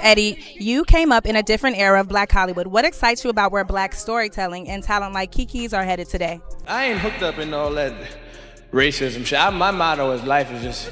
Eddie, you came up in a different era of Black Hollywood. What excites you about where Black storytelling and talent like Kiki's are headed today? I ain't hooked up in all that racism shit. My motto is life is just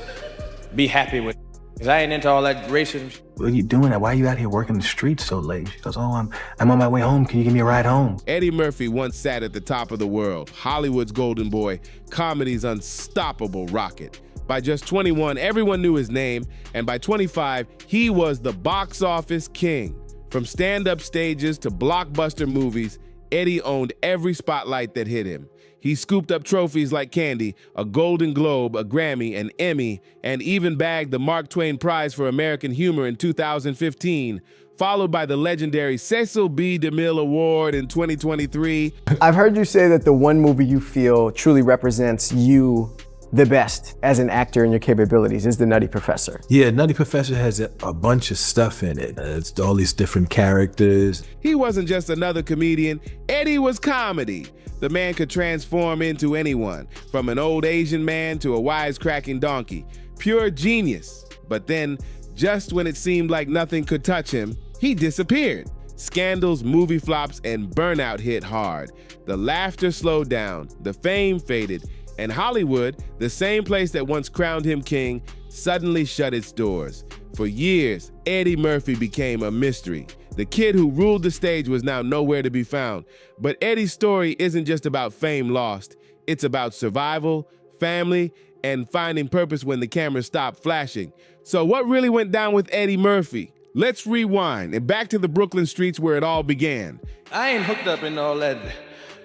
be happy with it. Because I ain't into all that racism shit. What are you doing? Why are you out here working the streets so late? She goes, oh, I'm on my way home. Can you give me a ride home? Eddie Murphy once sat at the top of the world, Hollywood's golden boy, comedy's unstoppable rocket. By just 21, everyone knew his name, and by 25, he was the box office king. From stand-up stages to blockbuster movies, Eddie owned every spotlight that hit him. He scooped up trophies like candy, a Golden Globe, a Grammy, an Emmy, and even bagged the Mark Twain Prize for American Humor in 2015, followed by the legendary Cecil B. DeMille Award in 2023. I've heard you say that the one movie you feel truly represents you the best as an actor and your capabilities is The Nutty Professor. Yeah, Nutty Professor has a bunch of stuff in it. It's all these different characters. He wasn't just another comedian, Eddie was comedy. The man could transform into anyone, from an old Asian man to a wisecracking donkey. Pure genius. But then, just when it seemed like nothing could touch him, he disappeared. Scandals, movie flops, and burnout hit hard. The laughter slowed down, the fame faded, and Hollywood, the same place that once crowned him king, suddenly shut its doors. For years, Eddie Murphy became a mystery. The kid who ruled the stage was now nowhere to be found. But Eddie's story isn't just about fame lost. It's about survival, family, and finding purpose when the camera stopped flashing. So what really went down with Eddie Murphy? Let's rewind and back to the Brooklyn streets where it all began. I ain't hooked up in all that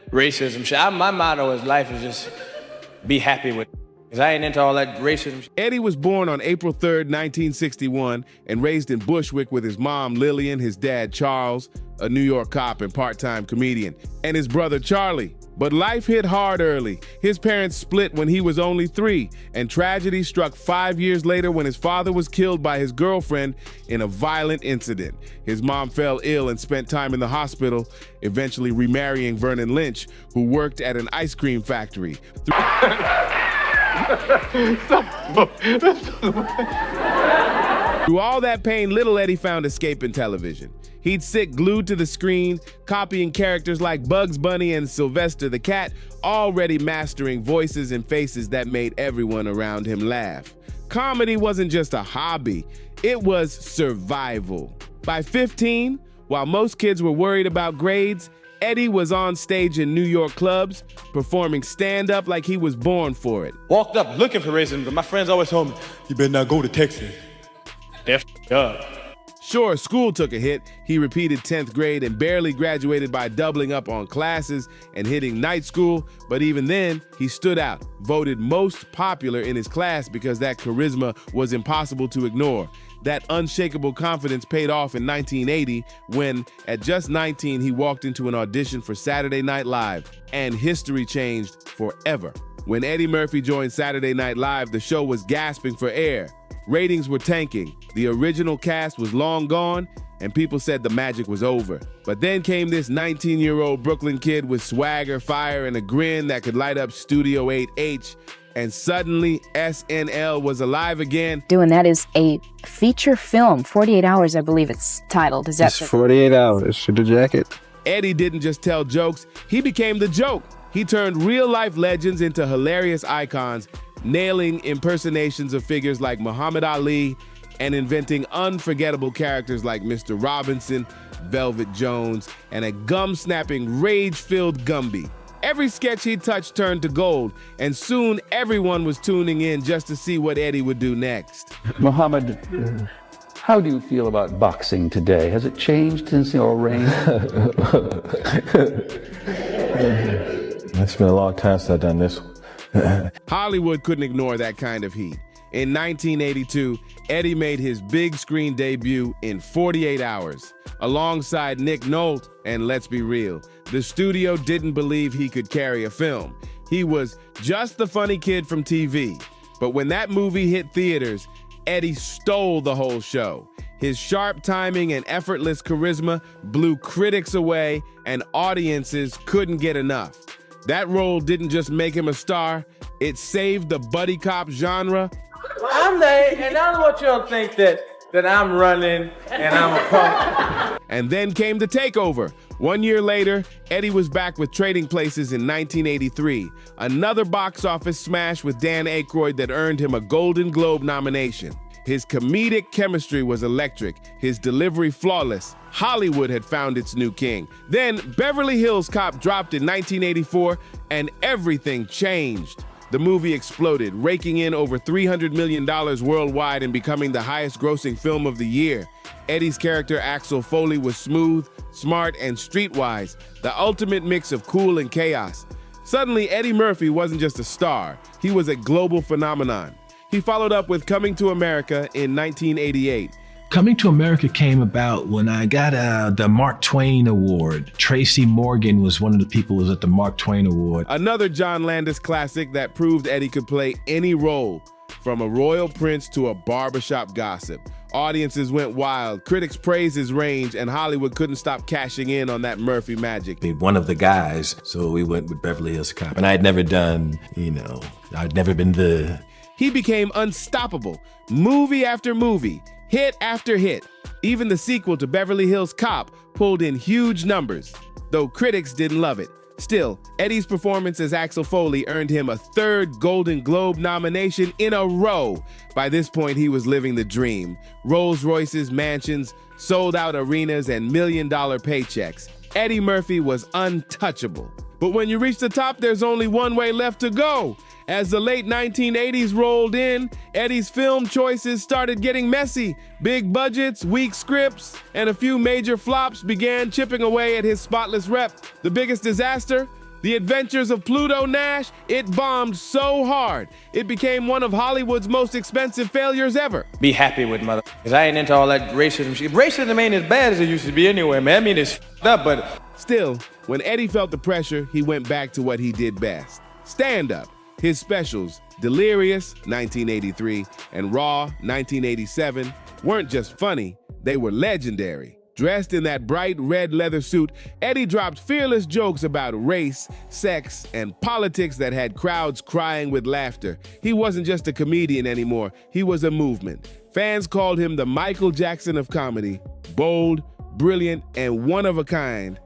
racism shit. My motto is life is just be happy with it. Because I ain't into all that racism. Eddie was born on April 3rd, 1961, and raised in Bushwick with his mom, Lillian, his dad, Charles, a New York cop and part-time comedian, and his brother, Charlie. But life hit hard early. His parents split when he was only 3, and tragedy struck 5 years later when his father was killed by his girlfriend in a violent incident. His mom fell ill and spent time in the hospital, eventually remarrying Vernon Lynch, who worked at an ice cream factory. Through all that pain, little Eddie found escape in television. He'd sit glued to the screen, copying characters like Bugs Bunny and Sylvester the Cat, already mastering voices and faces that made everyone around him laugh. Comedy wasn't just a hobby, it was survival. By 15, while most kids were worried about grades, Eddie was on stage in New York clubs, performing stand-up like he was born for it. Walked up looking for racism, but my friends always told me, you better not go to Texas. They're up. Sure, school took a hit. He repeated 10th grade and barely graduated by doubling up on classes and hitting night school, but even then, he stood out, voted most popular in his class because that charisma was impossible to ignore. That unshakable confidence paid off in 1980 when, at just 19, he walked into an audition for Saturday Night Live, and history changed forever. When Eddie Murphy joined Saturday Night Live, the show was gasping for air. Ratings were tanking, the original cast was long gone, and people said the magic was over. But then came this 19-year-old Brooklyn kid with swagger, fire, and a grin that could light up Studio 8H, and suddenly SNL was alive again. Doing that is a feature film, 48 hours, I believe it's titled. Is that It's 48 hours for the jacket. Eddie didn't just tell jokes, he became the joke. He turned real-life legends into hilarious icons, nailing impersonations of figures like Muhammad Ali and inventing unforgettable characters like Mr. Robinson, Velvet Jones, and a gum-snapping, rage-filled Gumby. Every sketch he touched turned to gold, and soon everyone was tuning in just to see what Eddie would do next. Muhammad, how do you feel about boxing today? Has it changed since your reign? It's been a long time since I've done this. Hollywood couldn't ignore that kind of heat. In 1982, Eddie made his big screen debut in 48 hours, alongside Nick Nolte, and let's be real, the studio didn't believe he could carry a film. He was just the funny kid from TV. But when that movie hit theaters, Eddie stole the whole show. His sharp timing and effortless charisma blew critics away, and audiences couldn't get enough. That role didn't just make him a star, it saved the buddy cop genre. I'm late, and I don't want y'all to think that that I'm running and I'm a punk. And then came the takeover. 1 year later, Eddie was back with Trading Places in 1983, another box office smash with Dan Aykroyd that earned him a Golden Globe nomination. His comedic chemistry was electric, his delivery flawless. Hollywood had found its new king. Then Beverly Hills Cop dropped in 1984, and everything changed. The movie exploded, raking in over $300 million worldwide and becoming the highest-grossing film of the year. Eddie's character, Axel Foley, was smooth, smart, and streetwise, the ultimate mix of cool and chaos. Suddenly, Eddie Murphy wasn't just a star, he was a global phenomenon. He followed up with Coming to America in 1988. Coming to America came about when I got the Mark Twain Award. Tracy Morgan was one of the people who was at the Mark Twain Award. Another John Landis classic that proved Eddie could play any role, from a royal prince to a barbershop gossip. Audiences went wild, critics praised his range, and Hollywood couldn't stop cashing in on that Murphy magic. One of the guys, so we went with Beverly Hills Cop. And I had never done, I'd never been the... He became unstoppable, movie after movie, hit after hit. Even the sequel to Beverly Hills Cop pulled in huge numbers, though critics didn't love it. Still, Eddie's performance as Axel Foley earned him a third Golden Globe nomination in a row. By this point, he was living the dream. Rolls Royces, mansions, sold-out arenas, and million-dollar paychecks. Eddie Murphy was untouchable. But when you reach the top, there's only one way left to go. As the late 1980s rolled in, Eddie's film choices started getting messy. Big budgets, weak scripts, and a few major flops began chipping away at his spotless rep. The biggest disaster? The Adventures of Pluto Nash. It bombed so hard, it became one of Hollywood's most expensive failures ever. Be happy with mother, because I ain't into all that racism shit. Racism ain't as bad as it used to be anyway, man. I mean, it's f***ed up, but... Still, when Eddie felt the pressure, he went back to what he did best. Stand-up. His specials, Delirious, 1983, and Raw, 1987, weren't just funny, they were legendary. Dressed in that bright red leather suit, Eddie dropped fearless jokes about race, sex, and politics that had crowds crying with laughter. He wasn't just a comedian anymore, he was a movement. Fans called him the Michael Jackson of comedy, bold, brilliant, and one of a kind.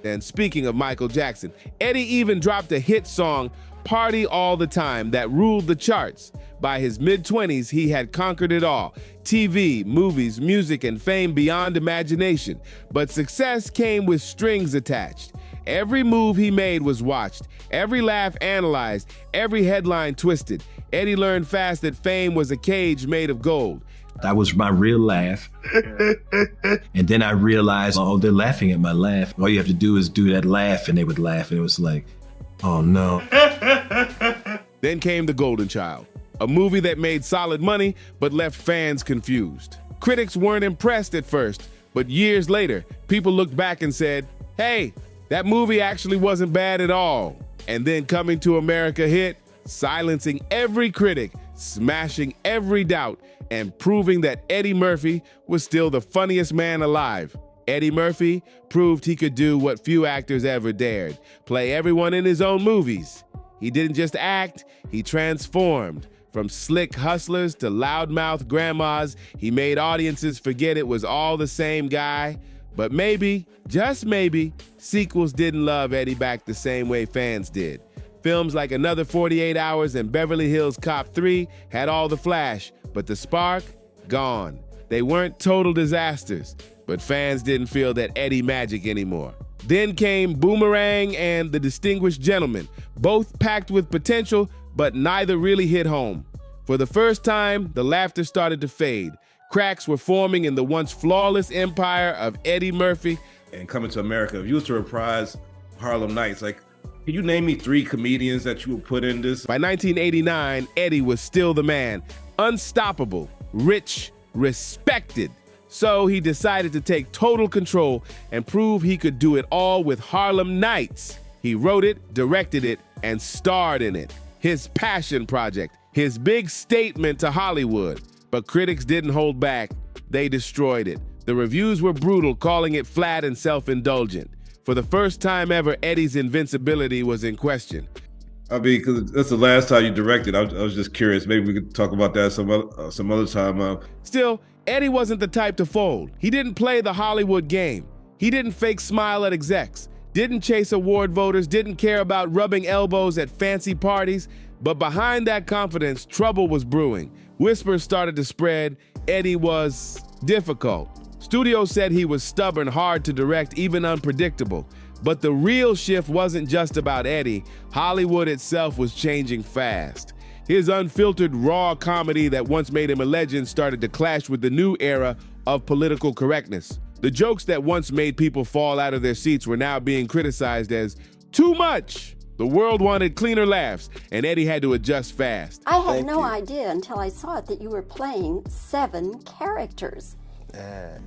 And speaking of Michael Jackson, Eddie even dropped a hit song, Party All the Time, that ruled the charts. By his mid-20s, he had conquered it all. TV, movies, music, and fame beyond imagination. But success came with strings attached. Every move he made was watched, every laugh analyzed, every headline twisted. Eddie learned fast that fame was a cage made of gold. That was my real laugh. And then I realized, oh, they're laughing at my laugh. All you have to do is do that laugh, and they would laugh. And it was like, oh no. Then came The Golden Child, a movie that made solid money, but left fans confused. Critics weren't impressed at first, but years later, people looked back and said, hey, that movie actually wasn't bad at all. And then Coming to America hit, silencing every critic, smashing every doubt, and proving that Eddie Murphy was still the funniest man alive. Eddie Murphy proved he could do what few actors ever dared, play everyone in his own movies. He didn't just act, he transformed. From slick hustlers to loudmouth grandmas, he made audiences forget it was all the same guy. But maybe, just maybe, sequels didn't love Eddie back the same way fans did. Films like Another 48 Hours and Beverly Hills Cop 3 had all the flash, but the spark, gone. They weren't total disasters, but fans didn't feel that Eddie magic anymore. Then came Boomerang and The Distinguished Gentleman, both packed with potential, but neither really hit home. For the first time, the laughter started to fade. Cracks were forming in the once flawless empire of Eddie Murphy. And Coming to America, if you were to reprise Harlem Nights, can you name me 3 comedians that you would put in this? By 1989, Eddie was still the man, unstoppable, rich, respected. So he decided to take total control and prove he could do it all with Harlem Nights. He wrote it, directed it, and starred in it. His passion project, his big statement to Hollywood. But critics didn't hold back. They destroyed it. The reviews were brutal, calling it flat and self-indulgent. For the first time ever, Eddie's invincibility was in question. I mean, because that's the last time you directed. I was just curious. Maybe we could talk about that some other time. Still, Eddie wasn't the type to fold. He didn't play the Hollywood game. He didn't fake smile at execs, didn't chase award voters, didn't care about rubbing elbows at fancy parties. But behind that confidence, trouble was brewing. Whispers started to spread. Eddie was difficult. Studios said he was stubborn, hard to direct, even unpredictable. But the real shift wasn't just about Eddie. Hollywood itself was changing fast. His unfiltered, raw comedy that once made him a legend started to clash with the new era of political correctness. The jokes that once made people fall out of their seats were now being criticized as too much. The world wanted cleaner laughs, and Eddie had to adjust fast. I had no idea until I saw it that you were playing 7 characters.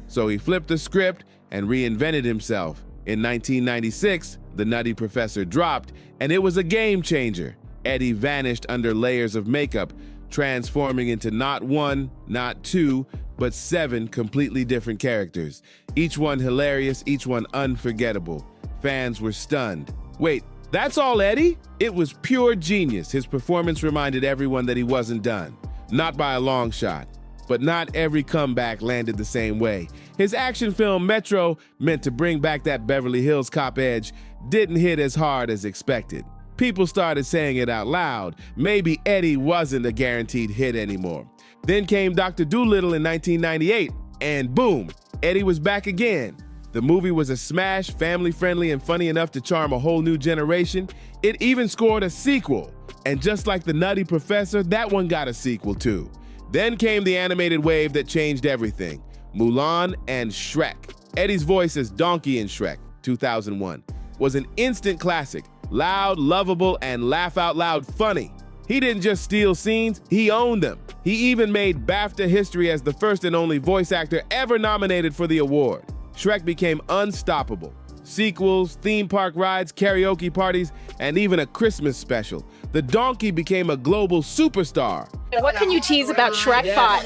So he flipped the script and reinvented himself. In 1996, The Nutty Professor dropped, and it was a game changer. Eddie vanished under layers of makeup, transforming into not 1, not 2, but 7 completely different characters. Each one hilarious, each one unforgettable. Fans were stunned. Wait, that's all Eddie? It was pure genius. His performance reminded everyone that he wasn't done. Not by a long shot. But not every comeback landed the same way. His action film Metro, meant to bring back that Beverly Hills Cop edge, didn't hit as hard as expected. People started saying it out loud. Maybe Eddie wasn't a guaranteed hit anymore. Then came Dr. Dolittle in 1998, and boom, Eddie was back again. The movie was a smash, family-friendly, and funny enough to charm a whole new generation. It even scored a sequel. And just like The Nutty Professor, that one got a sequel too. Then came the animated wave that changed everything, Mulan and Shrek. Eddie's voice as Donkey in Shrek, 2001, was an instant classic, loud, lovable, and laugh out loud funny. He didn't just steal scenes, he owned them. He even made BAFTA history as the first and only voice actor ever nominated for the award. Shrek became unstoppable. Sequels, theme park rides, karaoke parties, and even a Christmas special. The donkey became a global superstar. What can you tease about Shrek 5?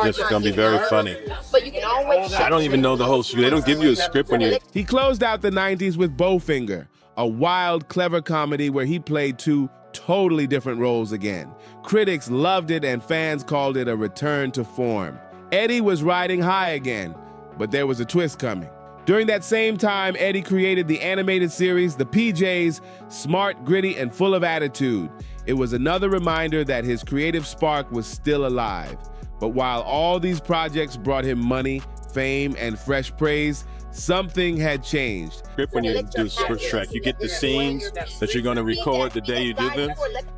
This is gonna be very funny. But you can always I don't even know the whole script. They don't give you a script when you... He closed out the 90s with Bowfinger, a wild, clever comedy where he played 2 totally different roles again. Critics loved it and fans called it a return to form. Eddie was riding high again, but there was a twist coming. During that same time, Eddie created the animated series, The PJs, smart, gritty, and full of attitude. It was another reminder that his creative spark was still alive. But while all these projects brought him money, fame, and fresh praise, something had changed. When you do Shrek, you get the scenes that you're gonna record the day you do them.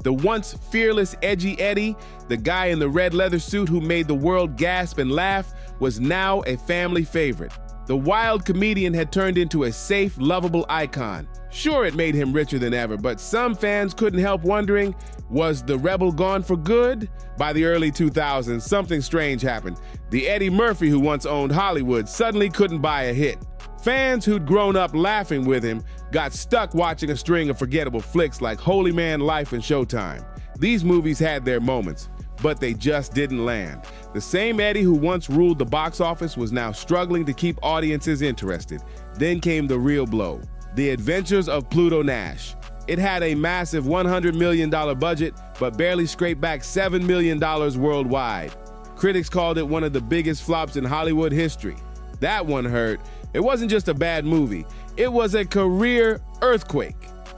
The once fearless, edgy Eddie, the guy in the red leather suit who made the world gasp and laugh, was now a family favorite. The wild comedian had turned into a safe, lovable icon. Sure, it made him richer than ever, but some fans couldn't help wondering, was the rebel gone for good? By the early 2000s, something strange happened. The Eddie Murphy who once owned Hollywood suddenly couldn't buy a hit. Fans who'd grown up laughing with him got stuck watching a string of forgettable flicks like Holy Man, Life, and Showtime. These movies had their moments, but they just didn't land. The same Eddie who once ruled the box office was now struggling to keep audiences interested. Then came the real blow, The Adventures of Pluto Nash. It had a massive $100 million budget, but barely scraped back $7 million worldwide. Critics called it one of the biggest flops in Hollywood history. That one hurt. It wasn't just a bad movie, it was a career earthquake.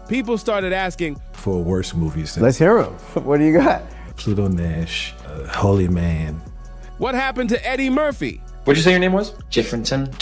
People started asking for worse movies. Let's hear them. What do you got? Pluto Nash, Holy Man. What happened to Eddie Murphy? What'd you say your name was? Jefferson.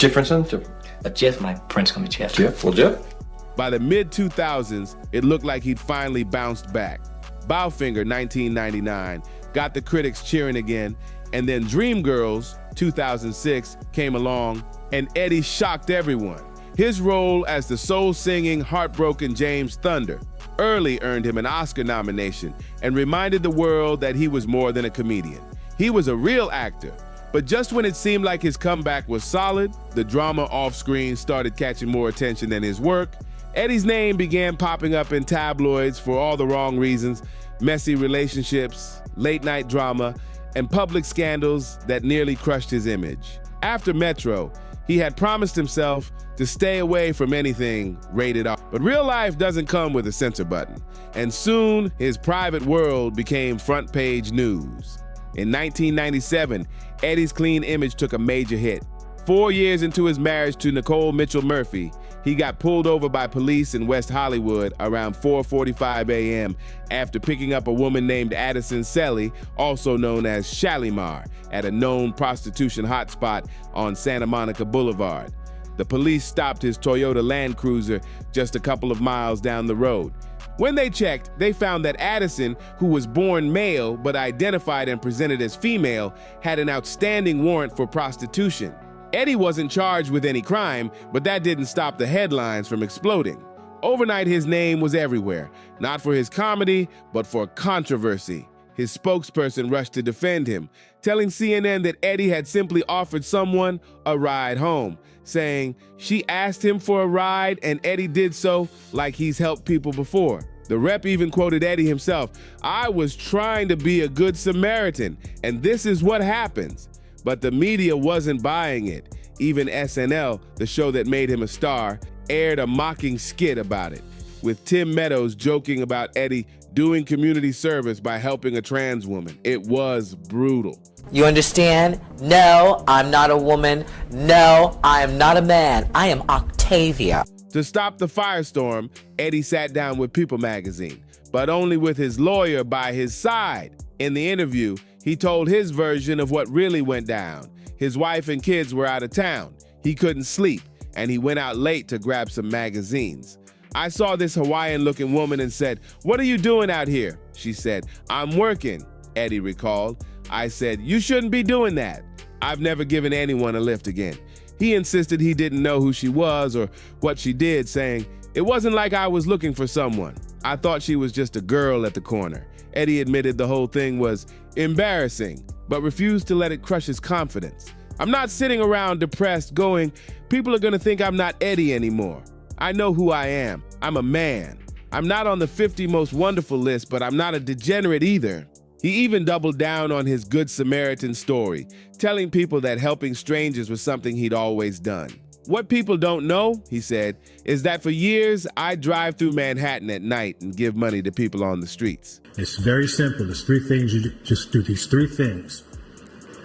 Jeff, my friends call me Jeff. Jeff. Well, Jeff. By the mid-2000s, it looked like he'd finally bounced back. Bowfinger, 1999, got the critics cheering again, and then Dreamgirls, 2006, came along, and Eddie shocked everyone. His role as the soul-singing, heartbroken James Thunder early earned him an Oscar nomination and reminded the world that he was more than a comedian. He was a real actor, but just when it seemed like his comeback was solid, the drama off-screen started catching more attention than his work. Eddie's name began popping up in tabloids for all the wrong reasons: messy relationships, late-night drama, and public scandals that nearly crushed his image. After Metro, He had promised himself to stay away from anything rated R. But real life doesn't come with a censor button, and soon his private world became front page news. In 1997, Eddie's clean image took a major hit. 4 years into his marriage to Nicole Mitchell Murphy, he got pulled over by police in West Hollywood around 4:45 a.m. after picking up a woman named Addison Selly, also known as Shalimar, at a known prostitution hotspot on Santa Monica Boulevard. The police stopped his Toyota Land Cruiser just a couple of miles down the road. When they checked, they found that Addison, who was born male but identified and presented as female, had an outstanding warrant for prostitution. Eddie wasn't charged with any crime, but that didn't stop the headlines from exploding. Overnight, his name was everywhere, not for his comedy, but for controversy. His spokesperson rushed to defend him, telling CNN that Eddie had simply offered someone a ride home, saying she asked him for a ride and Eddie did so like he's helped people before. The rep even quoted Eddie himself, "I was trying to be a good Samaritan, and this is what happens." But the media wasn't buying it. Even SNL, the show that made him a star, aired a mocking skit about it, with Tim Meadows joking about Eddie doing community service by helping a trans woman. It was brutal. You understand? No, I'm not a woman. No, I am not a man. I am Octavia. To stop the firestorm, Eddie sat down with People magazine, but only with his lawyer by his side. In the interview, he told his version of what really went down. His wife and kids were out of town. He couldn't sleep, and he went out late to grab some magazines. "I saw this Hawaiian-looking woman and said, 'What are you doing out here?' She said, 'I'm working,'" Eddie recalled. "I said, 'You shouldn't be doing that.' I've never given anyone a lift again." He insisted he didn't know who she was or what she did, saying, "It wasn't like I was looking for someone. I thought she was just a girl at the corner." Eddie admitted the whole thing was embarrassing, but refused to let it crush his confidence. "I'm not sitting around depressed going, 'People are gonna think I'm not Eddie anymore.' I know who I am. I'm a man. I'm not on the 50 most wonderful list, but I'm not a degenerate either." He even doubled down on his Good Samaritan story, telling people that helping strangers was something he'd always done. "What people don't know," he said, "is that for years I drive through Manhattan at night and give money to people on the streets." It's very simple. There's 3 things you do. Just do these 3 things.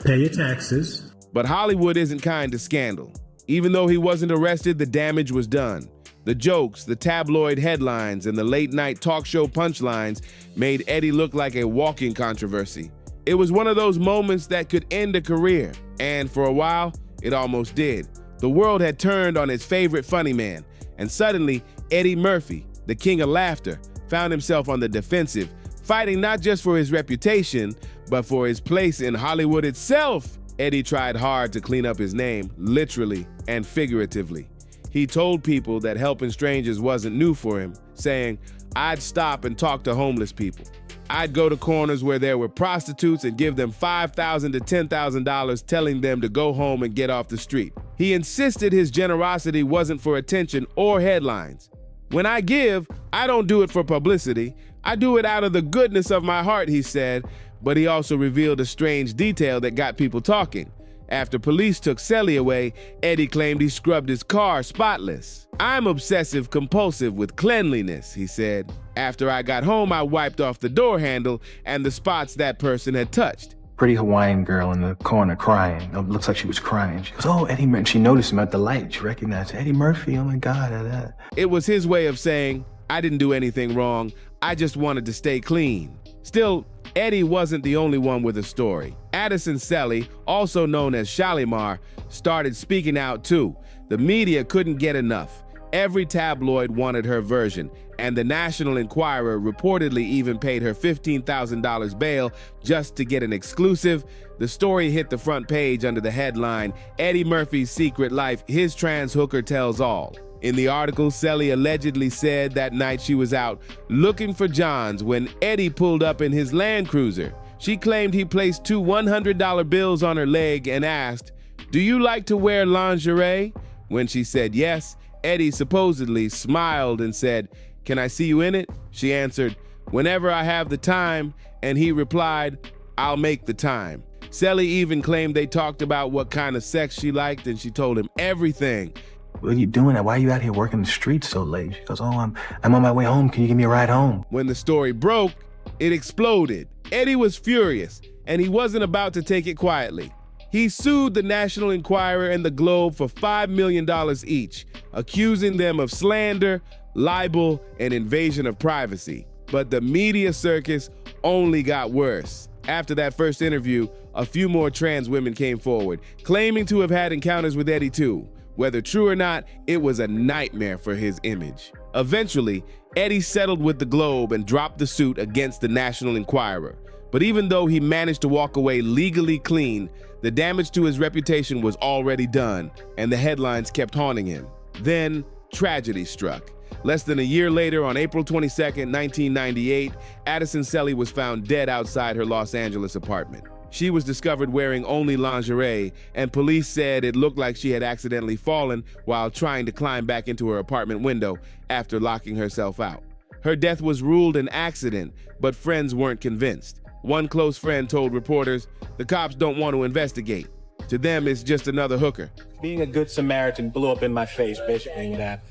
Pay your taxes. But Hollywood isn't kind to scandal. Even though he wasn't arrested, the damage was done. The jokes, the tabloid headlines, and the late-night talk show punchlines made Eddie look like a walking controversy. It was one of those moments that could end a career, and for a while, it almost did. The world had turned on its favorite funny man, and suddenly, Eddie Murphy, the king of laughter, found himself on the defensive, fighting not just for his reputation, but for his place in Hollywood itself. Eddie tried hard to clean up his name, literally and figuratively. He told people that helping strangers wasn't new for him, saying, "I'd stop and talk to homeless people. I'd go to corners where there were prostitutes and give them $5,000 to $10,000, telling them to go home and get off the street." He insisted his generosity wasn't for attention or headlines. "When I give, I don't do it for publicity. I do it out of the goodness of my heart," he said, but he also revealed a strange detail that got people talking. After police took Selly away, Eddie claimed he scrubbed his car spotless. "I'm obsessive compulsive with cleanliness," he said. "After I got home, I wiped off the door handle and the spots that person had touched." Pretty Hawaiian girl in the corner crying. It looks like she was crying. She goes, "Oh, Eddie Murphy." She noticed him at the light. She recognized Eddie Murphy. Oh my God. It was his way of saying, "I didn't do anything wrong. I just wanted to stay clean." Still, Eddie wasn't the only one with a story. Addison Selly, also known as Shalimar, started speaking out too. The media couldn't get enough. Every tabloid wanted her version, and the National Enquirer reportedly even paid her $15,000 bail just to get an exclusive. The story hit the front page under the headline, "Eddie Murphy's Secret Life, His Trans Hooker Tells All." In the article, Selly allegedly said that night she was out looking for Johns when Eddie pulled up in his Land Cruiser. She claimed he placed 2 $100 bills on her leg and asked, "Do you like to wear lingerie?" When she said yes, Eddie supposedly smiled and said, "Can I see you in it?" She answered, "Whenever I have the time," and he replied, "I'll make the time." Selly even claimed they talked about what kind of sex she liked, and she told him everything. What are you doing? Why are you out here working the streets so late? She goes, oh, I'm on my way home. Can you give me a ride home? When the story broke, it exploded. Eddie was furious, and he wasn't about to take it quietly. He sued the National Enquirer and the Globe for $5 million each, accusing them of slander, libel, and invasion of privacy. But the media circus only got worse. After that first interview, a few more trans women came forward, claiming to have had encounters with Eddie too. Whether true or not, it was a nightmare for his image. Eventually, Eddie settled with the Globe and dropped the suit against the National Enquirer. But even though he managed to walk away legally clean, the damage to his reputation was already done, and the headlines kept haunting him. Then, tragedy struck. Less than a year later, on April 22, 1998, Addison Selly was found dead outside her Los Angeles apartment. She was discovered wearing only lingerie, and police said it looked like she had accidentally fallen while trying to climb back into her apartment window after locking herself out. Her death was ruled an accident, but friends weren't convinced. One close friend told reporters, "The cops don't want to investigate. To them, it's just another hooker." Being a good Samaritan blew up in my face, basically, that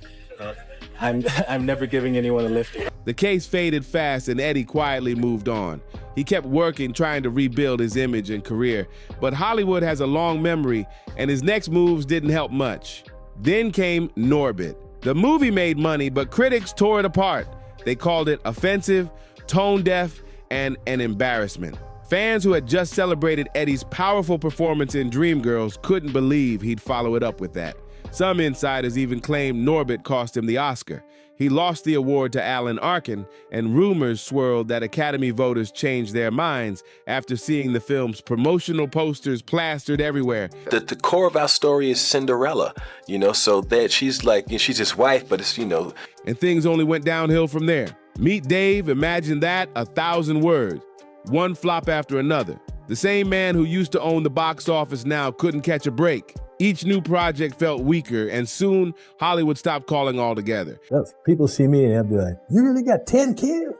I'm never giving anyone a lift. The case faded fast, and Eddie quietly moved on. He kept working, trying to rebuild his image and career, but Hollywood has a long memory, and his next moves didn't help much. Then came Norbit. The movie made money, but critics tore it apart. They called it offensive, tone-deaf, and an embarrassment. Fans who had just celebrated Eddie's powerful performance in Dreamgirls couldn't believe he'd follow it up with that. Some insiders even claimed Norbit cost him the Oscar. He lost the award to Alan Arkin, and rumors swirled that Academy voters changed their minds after seeing the film's promotional posters plastered everywhere. The core of our story is Cinderella, so that she's like, she's his wife, but it's, And things only went downhill from there. Meet Dave, imagine that, 1,000 words. One flop after another. The same man who used to own the box office now couldn't catch a break. Each new project felt weaker, and soon Hollywood stopped calling altogether. People see me and they'll be like, "You really got 10 kids?"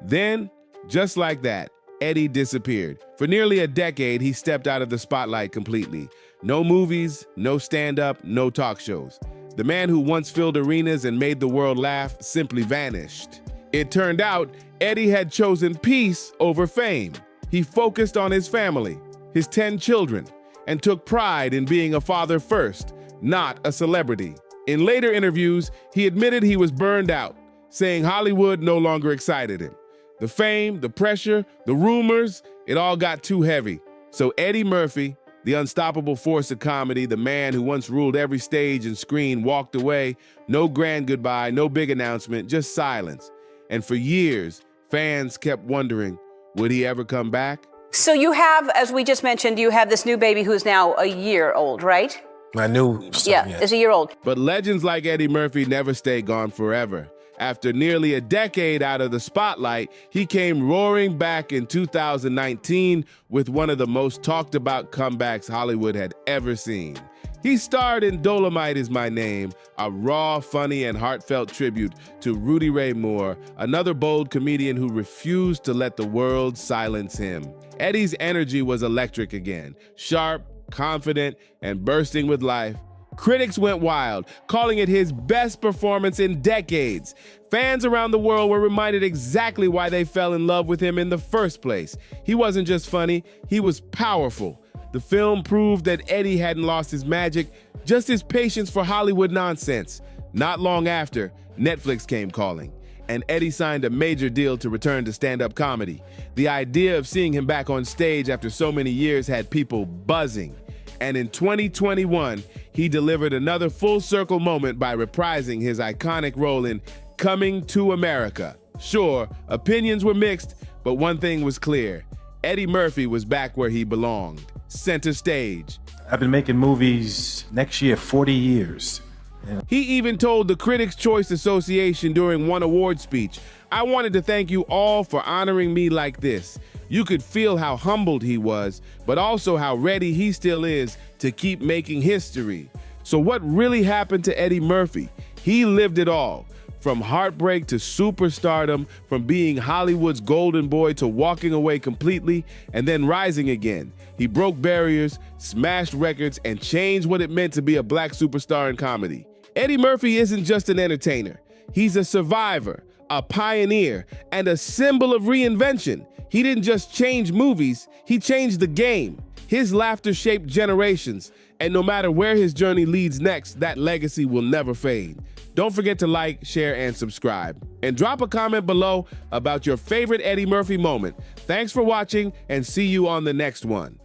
Then, just like that, Eddie disappeared. For nearly a decade, he stepped out of the spotlight completely. No movies, no stand-up, no talk shows. The man who once filled arenas and made the world laugh simply vanished. It turned out Eddie had chosen peace over fame. He focused on his family, his 10 children, and took pride in being a father first, not a celebrity. In later interviews, he admitted he was burned out, saying Hollywood no longer excited him. The fame, the pressure, the rumors, it all got too heavy. So Eddie Murphy, the unstoppable force of comedy, the man who once ruled every stage and screen, walked away. No grand goodbye, no big announcement, just silence. And for years, fans kept wondering, would he ever come back? So you have, as we just mentioned, you have this new baby who's now a year old, right? My new son, yeah, is a year old. But legends like Eddie Murphy never stay gone forever. After nearly a decade out of the spotlight, he came roaring back in 2019 with one of the most talked about comebacks Hollywood had ever seen. He starred in Dolomite Is My Name, a raw, funny, and heartfelt tribute to Rudy Ray Moore, another bold comedian who refused to let the world silence him. Eddie's energy was electric again, sharp, confident, and bursting with life. Critics went wild, calling it his best performance in decades. Fans around the world were reminded exactly why they fell in love with him in the first place. He wasn't just funny, he was powerful. The film proved that Eddie hadn't lost his magic, just his patience for Hollywood nonsense. Not long after, Netflix came calling, and Eddie signed a major deal to return to stand-up comedy. The idea of seeing him back on stage after so many years had people buzzing. And in 2021, he delivered another full-circle moment by reprising his iconic role in Coming to America. Sure, opinions were mixed, but one thing was clear. Eddie Murphy was back where he belonged, center stage. I've been making movies next year, 40 years. Yeah. He even told the Critics' Choice Association during one award speech, "I wanted to thank you all for honoring me like this." You could feel how humbled he was, but also how ready he still is to keep making history. So what really happened to Eddie Murphy? He lived it all. From heartbreak to superstardom, from being Hollywood's golden boy to walking away completely and then rising again. He broke barriers, smashed records, and changed what it meant to be a black superstar in comedy. Eddie Murphy isn't just an entertainer. He's a survivor, a pioneer, and a symbol of reinvention. He didn't just change movies, he changed the game. His laughter shaped generations, and no matter where his journey leads next, that legacy will never fade. Don't forget to like, share, and subscribe. And drop a comment below about your favorite Eddie Murphy moment. Thanks for watching, and see you on the next one.